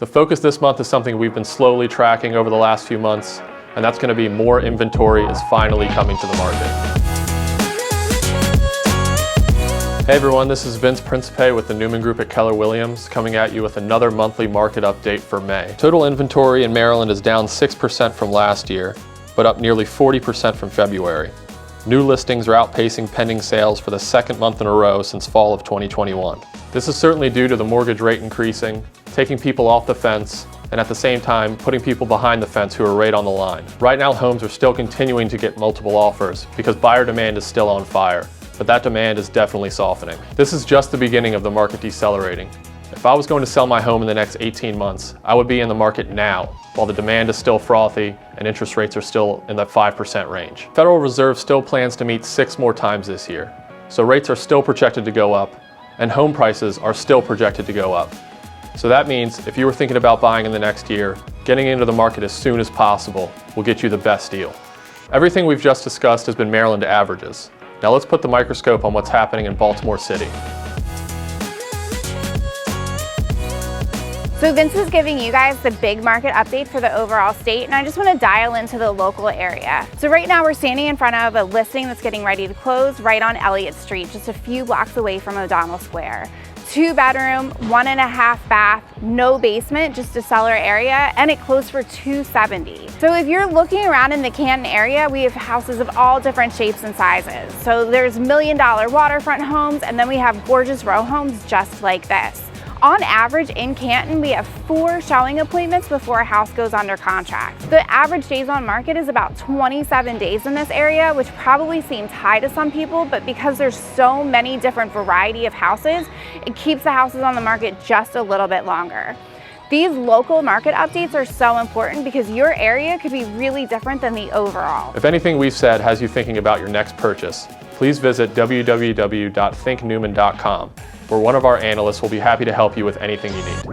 The focus this month is something we've been slowly tracking over the last few months, and that's going to be more inventory is finally coming to the market. Hey everyone, this is Principe with the Newman Group at Keller Williams, coming at you with another monthly market update for May. Total inventory in Maryland is down 6% from last year, but up nearly 40% from February. New listings are outpacing pending sales for the second month in a row since fall of 2021. This is certainly due to the mortgage rate increasing, taking people off the fence, and at the same time putting people behind the fence who are right on the line. Right now homes are still continuing to get multiple offers because buyer demand is still on fire, but that demand is definitely softening. This is just the beginning of the market decelerating. If I was going to sell my home in the next 18 months, I would be in the market now, while the demand is still frothy and interest rates are still in the 5% range. Federal Reserve still plans to meet 6 more times this year, so rates are still projected to go up, and home prices are still projected to go up. So that means if you were thinking about buying in the next year, getting into the market as soon as possible will get you the best deal. Everything we've just discussed has been Maryland averages. Now let's put the microscope on what's happening in Baltimore City. So Vince is giving you guys the big market update for the overall state, and I just want to dial into the local area. So right now we're standing in front of a listing that's getting ready to close right on Elliott Street, just a few blocks away from O'Donnell Square. 2-bedroom, 1.5 bath, no basement, just a cellar area, and it closed for $270. So if you're looking around in the Canton area, we have houses of all different shapes and sizes. So there's $1 million waterfront homes, and then we have gorgeous row homes just like this. On average in Canton, we have 4 showing appointments before a house goes under contract. The average days on market is about 27 days in this area, which probably seems high to some people, but because there's so many different variety of houses, it keeps the houses on the market just a little bit longer. These local market updates are so important because your area could be really different than the overall. If anything we've said has you thinking about your next purchase, please visit www.thinknewman.com, where one of our analysts will be happy to help you with anything you need.